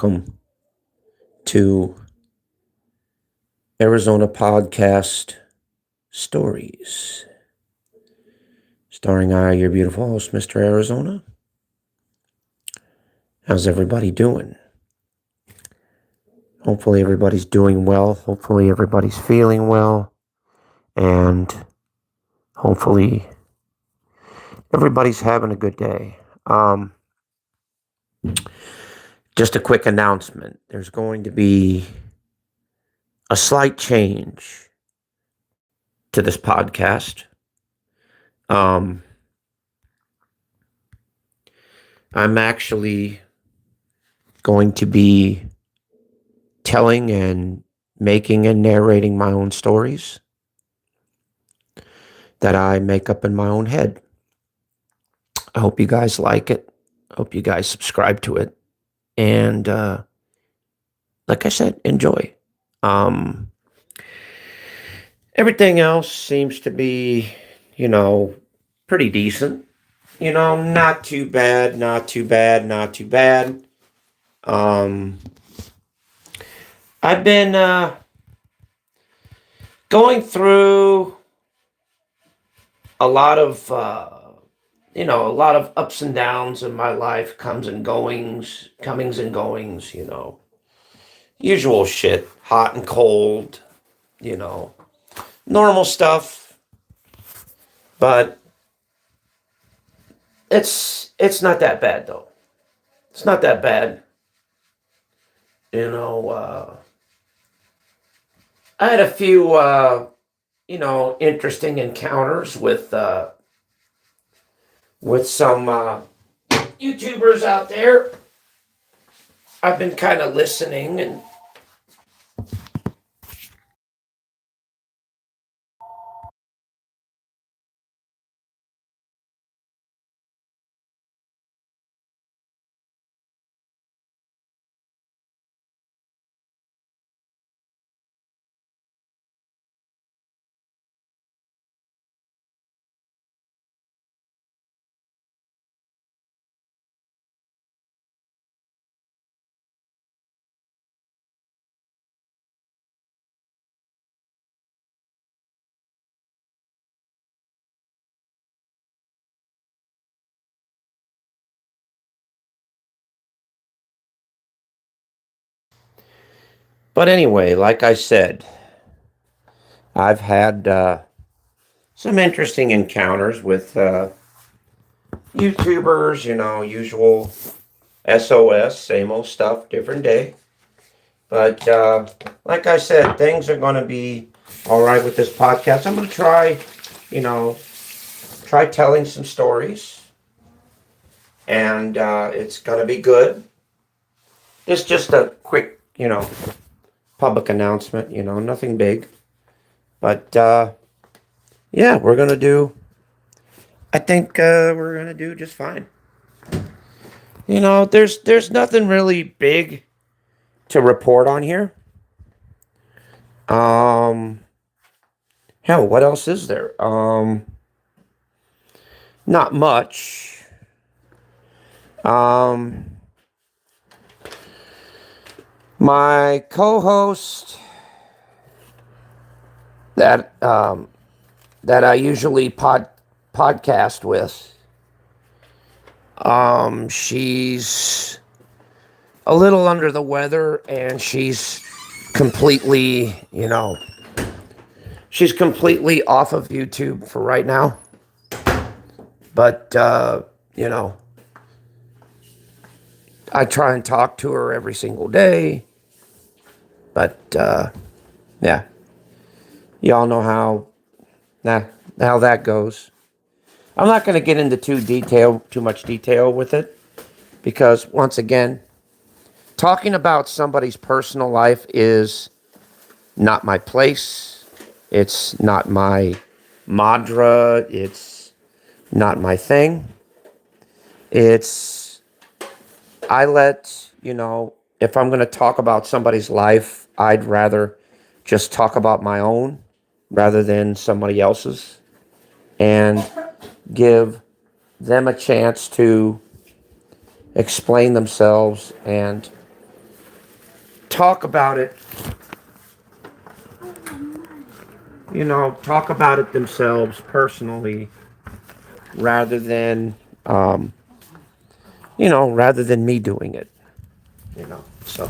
Welcome to Arizona Podcast Stories, starring your beautiful host, Mr. Arizona. How's everybody doing? Hopefully everybody's doing well. Hopefully everybody's feeling well. And hopefully everybody's having a good day. Just a quick announcement. There's going to be a slight change to this podcast. I'm actually going to be telling and making and narrating my own stories that I make up in my own head. I hope you guys like it. I hope you guys subscribe to it. And like I said, enjoy. Everything else seems to be, pretty decent. Not too bad, not too bad, not too bad. I've been going through a lot of ups and downs in my life, comings and goings, usual shit, hot and cold, normal stuff. But it's not that bad though. It's not that bad. I had a few interesting encounters with some YouTubers out there. I've been kind of listening and but anyway, like I said, I've had some interesting encounters with YouTubers, usual SOS, same old stuff, different day. But like I said, things are going to be all right with this podcast. I'm going to try telling some stories, and it's going to be good. It's just a quick, public announcement, nothing big. But yeah, I think we're going to do just fine. There's nothing really big to report on here. Hell, what else is there? Not much. My co-host that I usually podcast with, she's a little under the weather, and she's completely, she's completely off of YouTube for right now. But, I try and talk to her every single day. But, yeah. Y'all know how that goes. I'm not going to get into too much detail with it. Because, once again, talking about somebody's personal life is not my place. It's not my mantra. It's not my thing. I let, if I'm going to talk about somebody's life, I'd rather just talk about my own rather than somebody else's, and give them a chance to explain themselves and talk about it. Talk about it themselves personally, rather than, rather than me doing it. So.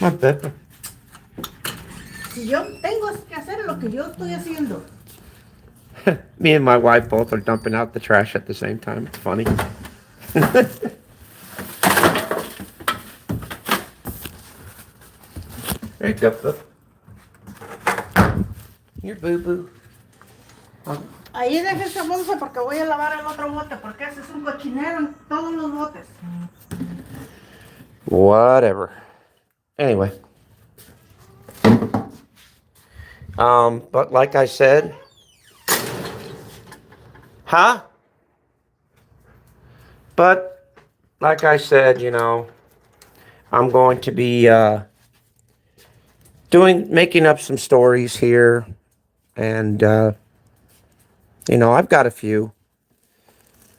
My bad. Si yo tengo que hacer lo que yo estoy haciendo. Me and my wife both are dumping out the trash at the same time. It's funny. There you go, boo. Your boo-boo. Ahí deje ese bolso porque voy a lavar el otro bote, porque ese es un cochinero en todos los botes. Whatever. Anyway. But like I said, But like I said, I'm going to be making up some stories here, and I've got a few,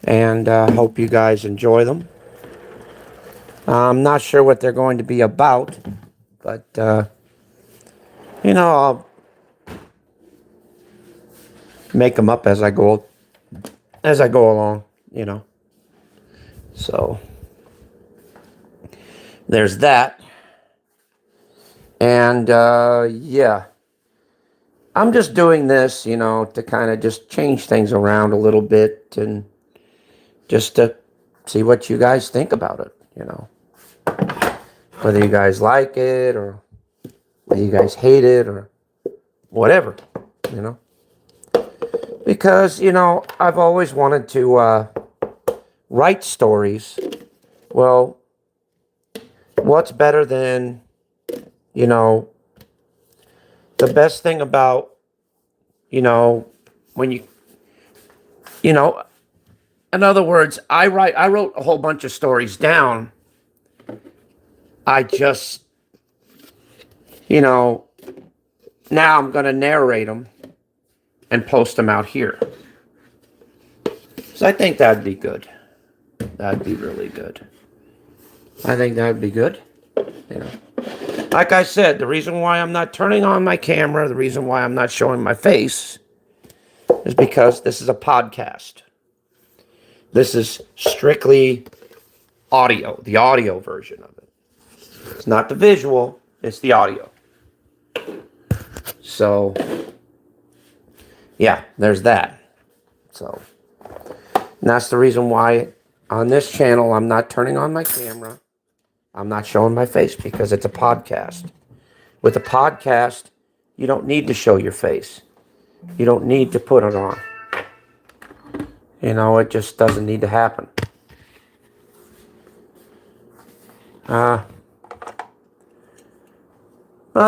and hope you guys enjoy them. I'm not sure what they're going to be about, but I'll make them up as I go along, So there's that. And yeah, I'm just doing this, to kind of just change things around a little bit, and just to see what you guys think about it, whether you guys like it, or whether you guys hate it, or whatever, because, I've always wanted to write stories. Well, what's better than, the best thing about, when you, in other words, I wrote a whole bunch of stories down. I just, now I'm going to narrate them and post them out here. So I think that'd be good. That'd be really good. I think that'd be good. Like I said, the reason why I'm not turning on my camera, the reason why I'm not showing my face, is because this is a podcast. This is strictly audio, the audio version of it. It's not the visual, it's the audio. So, yeah, there's that. So, and that's the reason why on this channel I'm not turning on my camera. I'm not showing my face, because it's a podcast. With a podcast, you don't need to show your face. You don't need to put it on. It just doesn't need to happen. But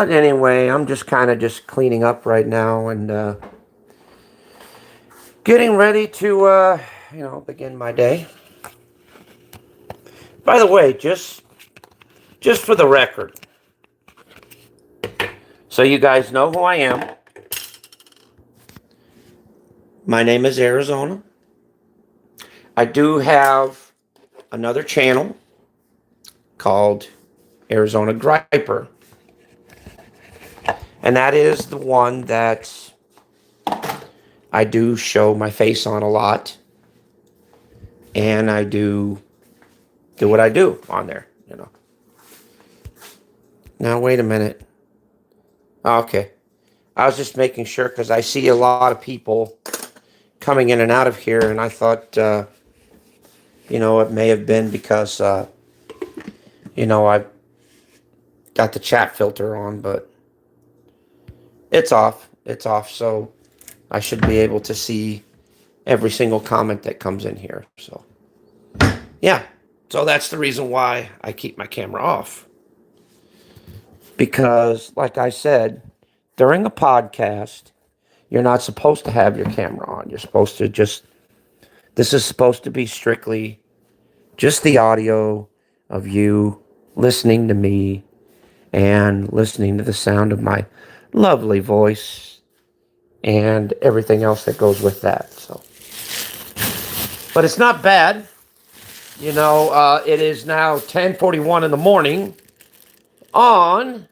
anyway, I'm just kind of just cleaning up right now, and getting ready to, begin my day. By the way, just for the record, so you guys know who I am, my name is Arizona. I do have another channel called Arizona Griper, and that is the one that I do show my face on a lot, and I do what I do on there, Now, wait a minute. Okay. I was just making sure, because I see a lot of people coming in and out of here, and I thought, it may have been because, I got the chat filter on, but it's off. It's off, so I should be able to see every single comment that comes in here. So, yeah. So that's the reason why I keep my camera off. Because, like I said, during a podcast, you're not supposed to have your camera on. You're supposed to this is supposed to be strictly just the audio of you listening to me and listening to the sound of my lovely voice and everything else that goes with that. So, but it's not bad. It is now 10:41 in the morning. on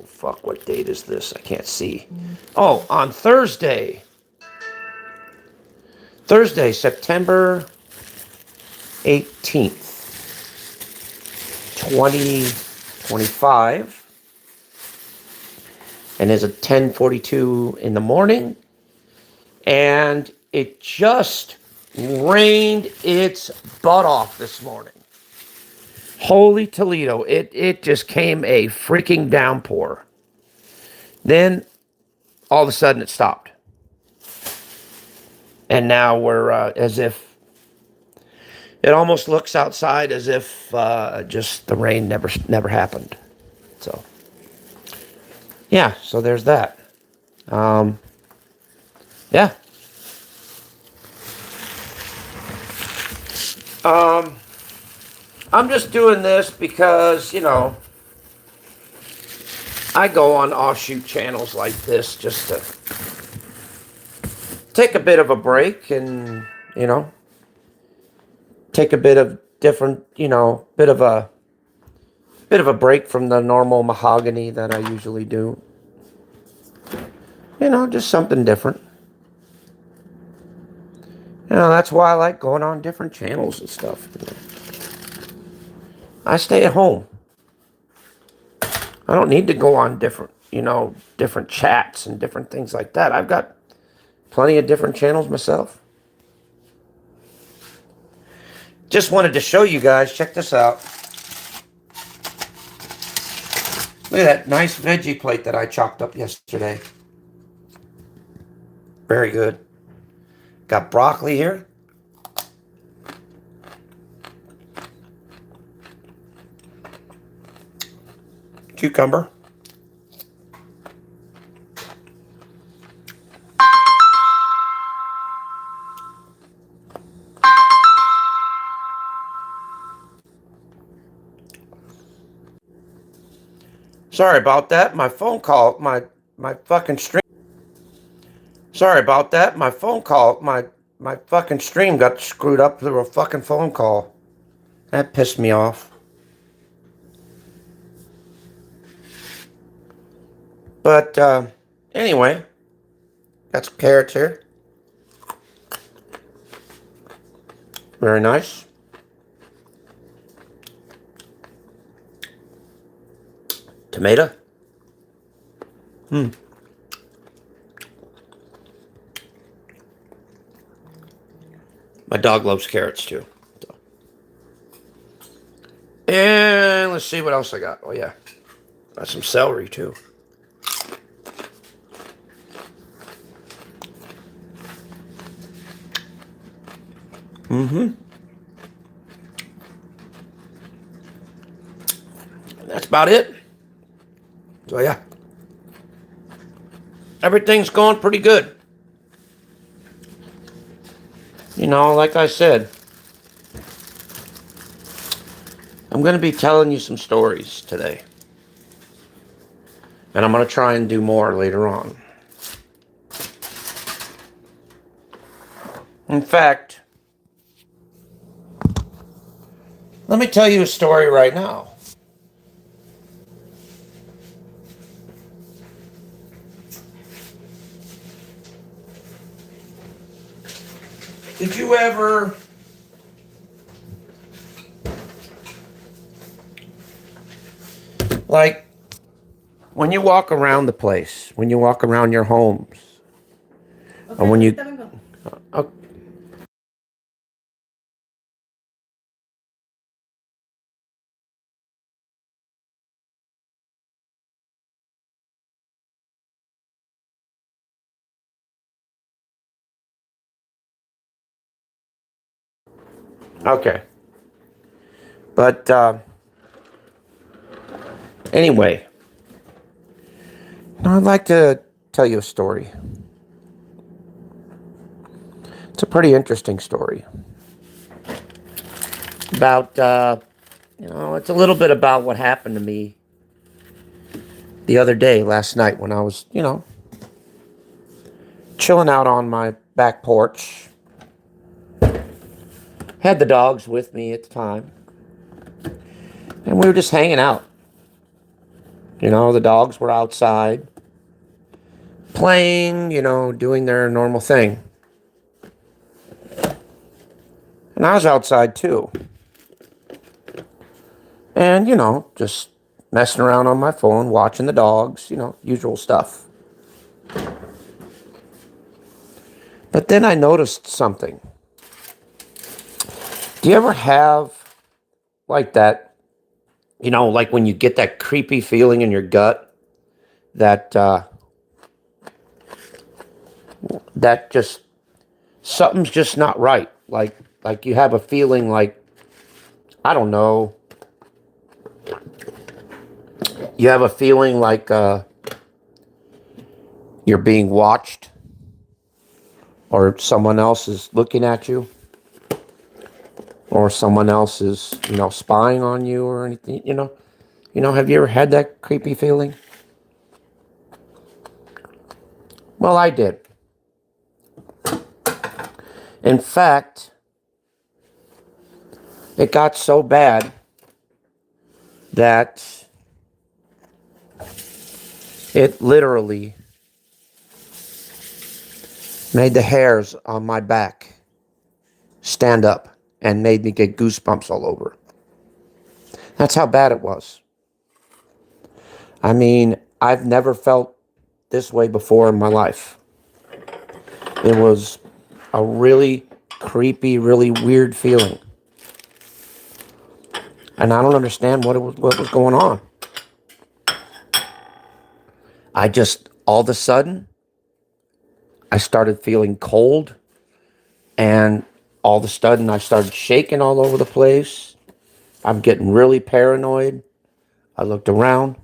fuck, what date is this? I can't see. Oh, on Thursday, September 18th, 2025, and it's at 10:42 in the morning, and it just rained its butt off this morning. Holy Toledo, it just came a freaking downpour. Then all of a sudden it stopped. And now we're as if it almost looks outside as if just the rain never happened. So yeah, so there's that. Yeah. I'm just doing this because, I go on offshoot channels like this just to take a bit of a break and, take a bit of different, bit of a break from the normal mahogany that I usually do. Just something different. That's why I like going on different channels and stuff. I stay at home. I don't need to go on different chats and different things like that. I've got plenty of different channels myself. Just wanted to show you guys. Check this out. Look at that nice veggie plate that I chopped up yesterday. Very good. Got broccoli here. Cucumber. Sorry about that. My phone call, my fucking stream. Sorry about that. My phone call, my fucking stream got screwed up through a fucking phone call. That pissed me off. But anyway, got some carrots here. Very nice. Tomato. My dog loves carrots too. So. And let's see what else I got. Oh yeah, got some celery too. That's about it. So yeah, everything's going pretty good. Like I said, I'm going to be telling you some stories today. And I'm going to try and do more later on. In fact, let me tell you a story right now. Did you ever when you walk around the place, when you walk around your homes, or when you okay. But anyway, now I'd like to tell you a story. It's a pretty interesting story. About, it's a little bit about what happened to me the other day, last night, when I was, chilling out on my back porch. Had the dogs with me at the time. And we were just hanging out. You know, the dogs were outside playing, you know, doing their normal thing. And I was outside too. And, you know, just messing around on my phone, watching the dogs, you know, usual stuff. But then I noticed something. Do you ever have like that, you know, like when you get that creepy feeling in your gut that that just something's just not right. Like you have a feeling like, I don't know. You have a feeling like you're being watched, or someone else is looking at you, or someone else is, you know, spying on you or anything, you know. You know, have you ever had that creepy feeling? Well, I did. In fact, it got so bad that it literally made the hairs on my back stand up and made me get goosebumps all over. That's how bad it was. I mean, I've never felt this way before in my life. It was a really creepy, really weird feeling. And I don't understand what was going on. I just, all of a sudden, I started feeling cold. And all of a sudden, I started shaking all over the place. I'm getting really paranoid. I looked around.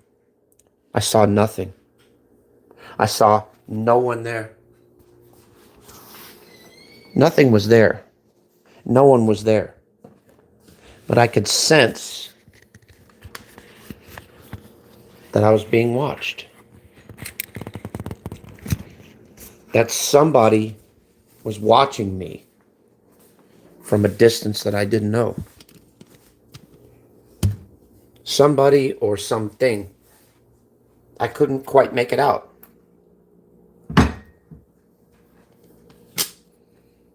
I saw nothing. I saw no one there. Nothing was there. No one was there. But I could sense that I was being watched. That somebody was watching me from a distance that I didn't know. Somebody or something. I couldn't quite make it out.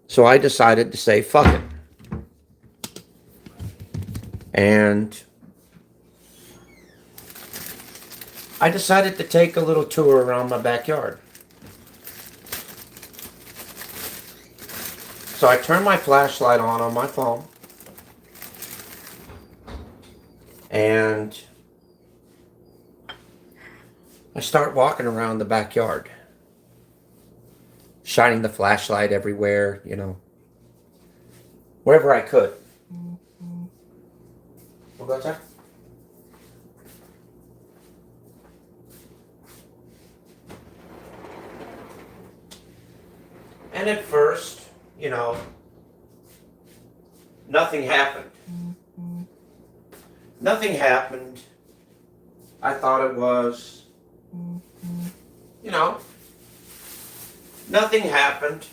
So I decided to say, fuck it. And I decided to take a little tour around my backyard. So I turned my flashlight on my phone. And I start walking around the backyard, shining the flashlight everywhere, you know, wherever I could. What was that? And at first, you know, nothing happened. Nothing happened. I thought it was, you know, nothing happened.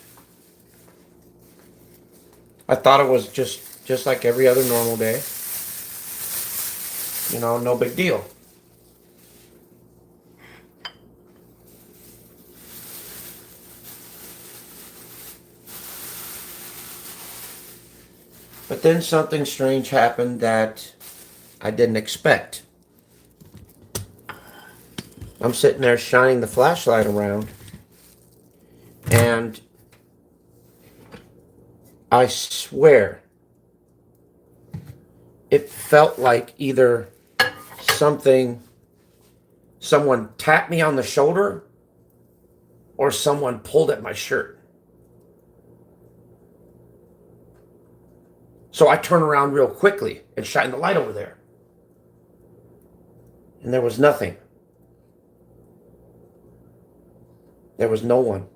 I thought it was just like every other normal day. You know, no big deal. But then something strange happened that I didn't expect. I'm sitting there shining the flashlight around, and I swear it felt like either someone tapped me on the shoulder or someone pulled at my shirt. So I turned around real quickly and shined the light over there. And there was nothing. There was no one.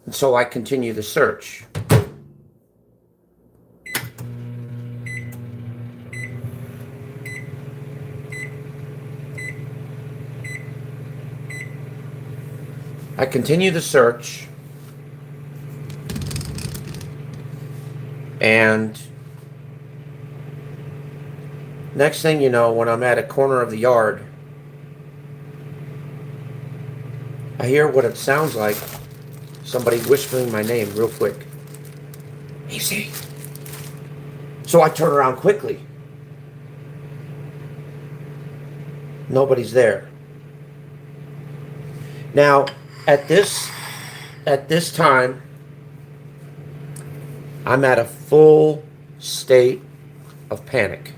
And so I continued the search. I continued the search. And next thing you know, when I'm at a corner of the yard, I hear what it sounds like. Somebody whispering my name real quick. Easy. So I turn around quickly. Nobody's there. Now, at this time, I'm at a full state of panic.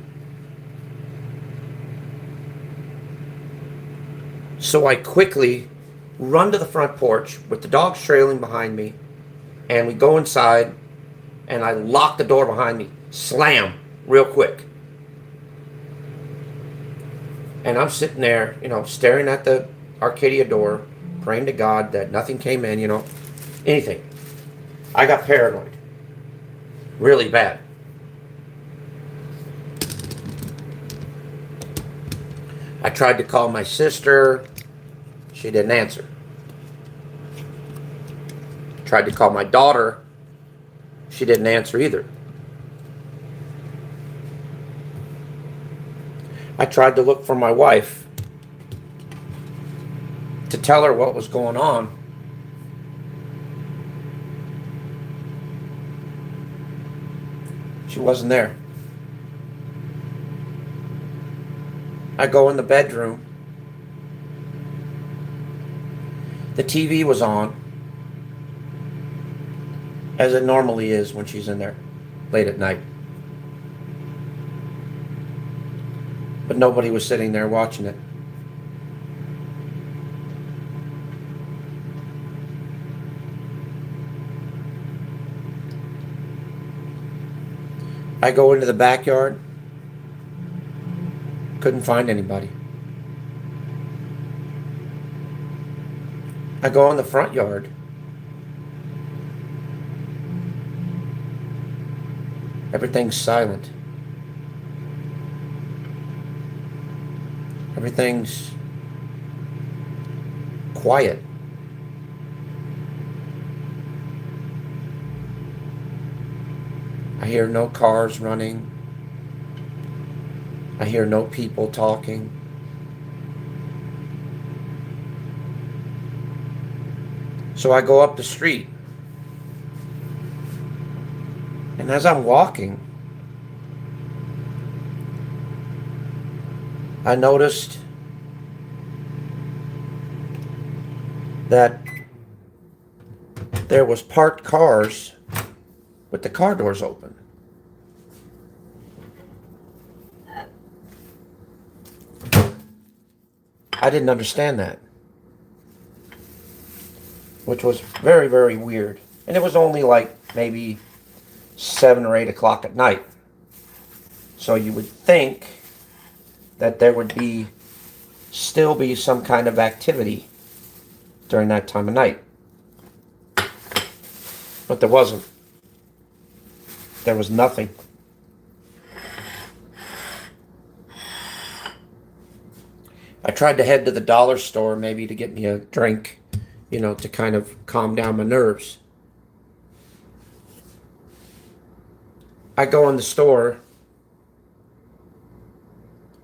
So I quickly run to the front porch with the dogs trailing behind me, and we go inside, and I lock the door behind me, slam, real quick. And I'm sitting there, staring at the Arcadia door, praying to God that nothing came in, anything. I got paranoid. Really bad. I tried to call my sister. She didn't answer. Tried to call my daughter. She didn't answer either. I tried to look for my wife to tell her what was going on. She wasn't there. I go in the bedroom. The TV was on, as it normally is when she's in there late at night. But nobody was sitting there watching it. I go into the backyard. Couldn't find anybody. I go in the front yard. Everything's silent. Everything's quiet. I hear no cars running. I hear no people talking. So I go up the street. And as I'm walking, I noticed that there was parked cars with the car doors open. I didn't understand that, which was very, very weird. And it was only like maybe 7 or 8 o'clock at night. So you would think that there would still be some kind of activity during that time of night. But there wasn't. There was nothing. I tried to head to the dollar store maybe to get me a drink, to kind of calm down my nerves. I go in the store.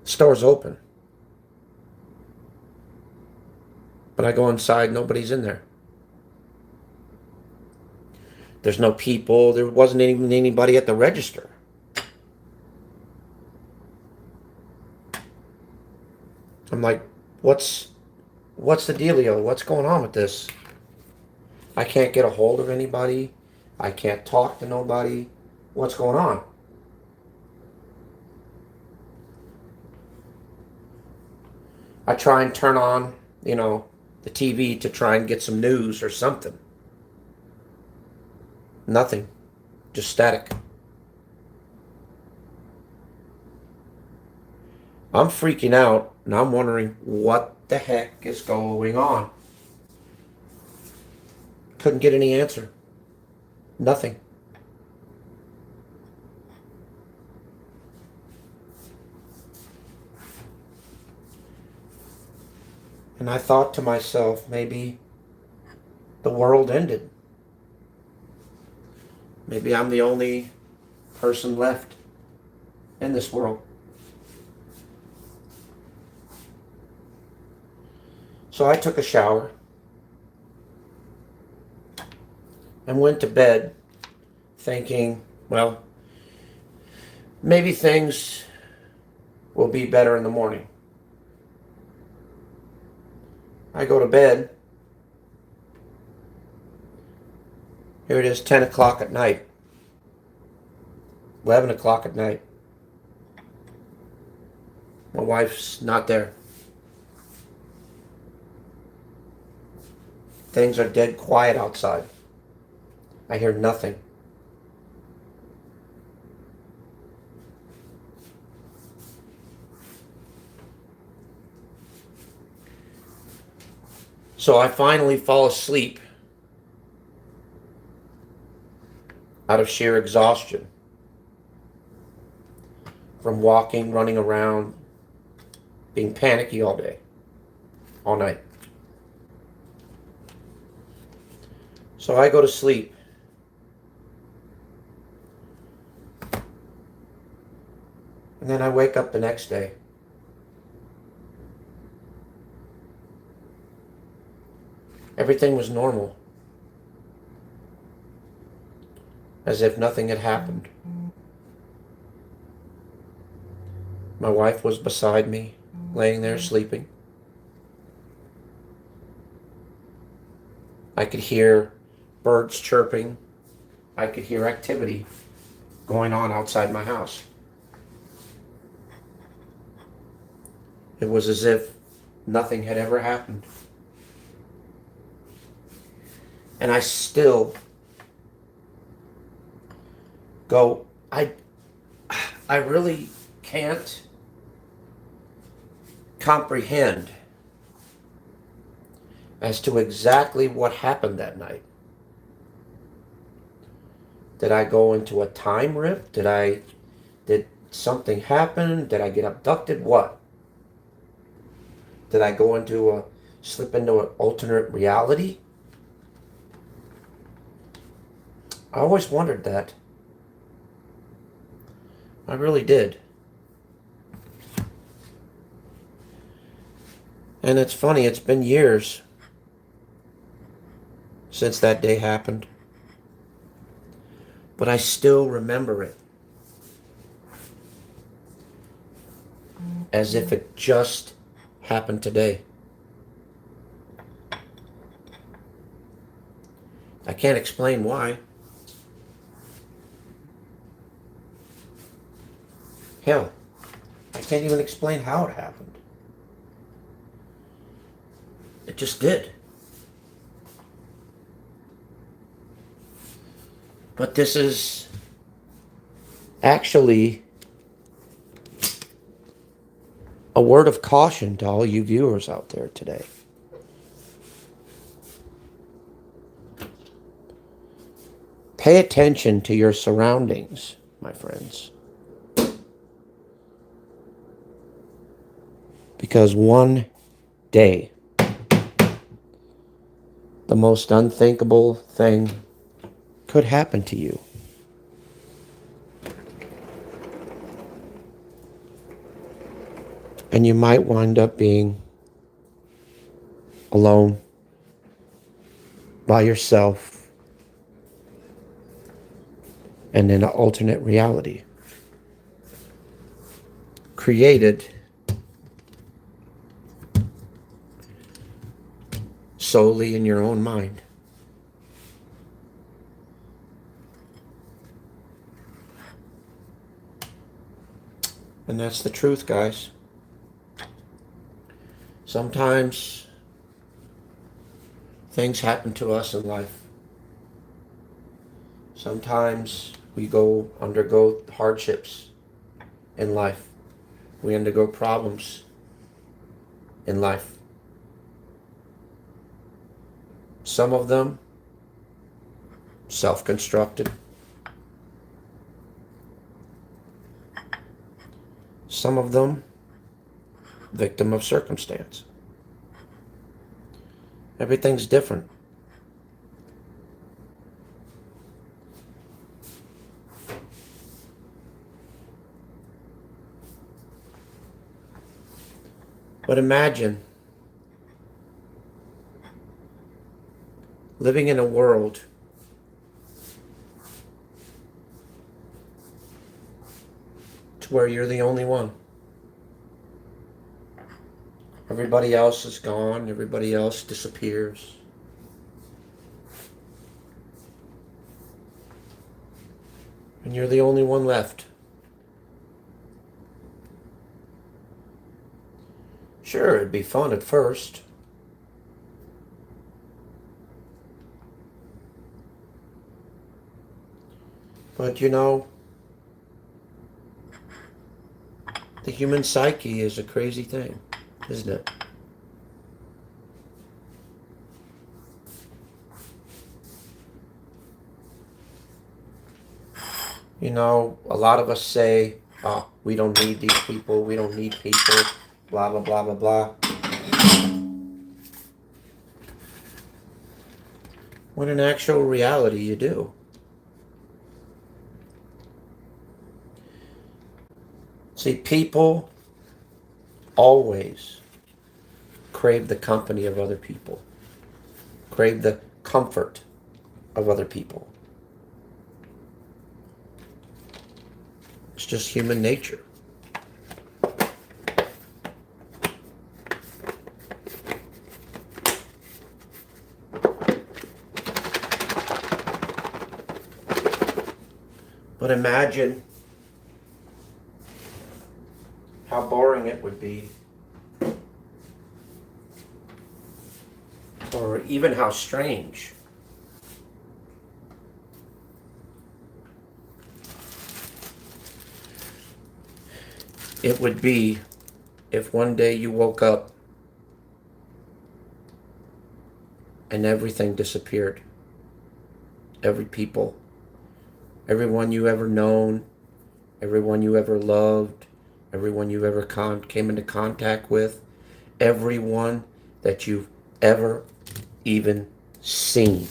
Store's open. But I go inside, nobody's in there. There's no people. There wasn't even anybody at the register. I'm like, what's the dealio? What's going on with this? I can't get a hold of anybody. I can't talk to nobody. What's going on? I try and turn on, the TV to try and get some news or something. Nothing. Just static. I'm freaking out, and I'm wondering what the heck is going on. Couldn't get any answer. Nothing. And I thought to myself, maybe the world ended. Maybe I'm the only person left in this world. So I took a shower and went to bed thinking, well, maybe things will be better in the morning. I go to bed. Here it is, 10 o'clock at night. 11 o'clock at night. My wife's not there. Things are dead quiet outside. I hear nothing. So I finally fall asleep out of sheer exhaustion from walking, running around, being panicky all day, all night. So I go to sleep. And then I wake up the next day. Everything was normal. As if nothing had happened. My wife was beside me, laying there sleeping. I could hear birds chirping. I could hear activity going on outside my house. It was as if nothing had ever happened. And I still go, I really can't comprehend as to exactly what happened that night. Did I go into a time rip? Did something happen? Did I get abducted? What? Did I slip into an alternate reality? I always wondered that. I really did. And it's funny, it's been years since that day happened. But I still remember it. As if it just happened today. I can't explain why. Hell, I can't even explain how it happened. It just did. But this is actually a word of caution to all you viewers out there today. Pay attention to your surroundings, my friends. Because one day, the most unthinkable thing could happen to you. And you might wind up being alone, by yourself, and in an alternate reality created solely in your own mind. And that's the truth, guys. Sometimes things happen to us in life. Sometimes we undergo hardships in life. We undergo problems in life. Some of them self-constructed. Some of them victim of circumstance. Everything's different. But imagine living in a world to where you're the only one. Everybody else is gone. Everybody else disappears. And you're the only one left. Sure, it'd be fun at first. But you know, the human psyche is a crazy thing, isn't it? You know, a lot of us say, oh, we don't need these people, we don't need people, blah, blah, blah, blah, blah. When in actual reality, you do. See, people always crave the company of other people, crave the comfort of other people. It's just human nature. But imagine how boring it would be, or even how strange it would be if one day you woke up and everything disappeared. Every people, everyone you ever known, everyone you ever loved, everyone you ever came into contact with, everyone that you've ever even seen.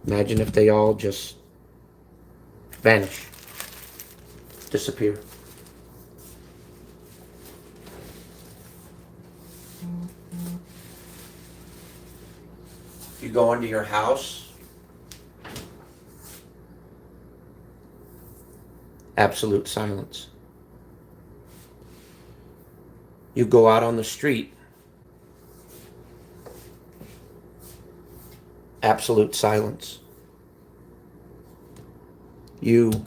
Imagine if they all just vanish, disappear. You go into your house, absolute silence. You go out on the street, absolute silence. You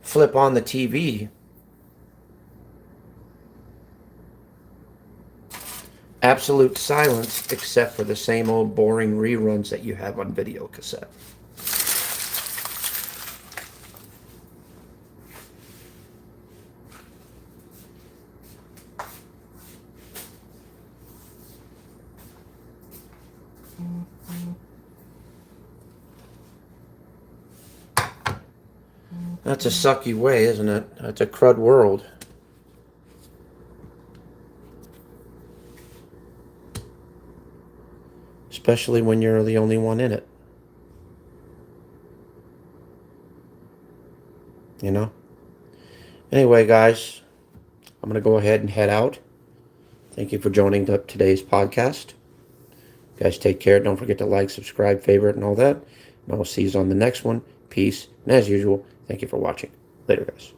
flip on the TV, absolute silence except for the same old boring reruns that you have on video cassette. That's a sucky way, isn't it? That's a crud world. Especially when you're the only one in it. You know? Anyway, guys, I'm going to go ahead and head out. Thank you for joining today's podcast. You guys take care. Don't forget to like, subscribe, favorite, and all that. And I will see you on the next one. Peace. And as usual, thank you for watching. Later, guys.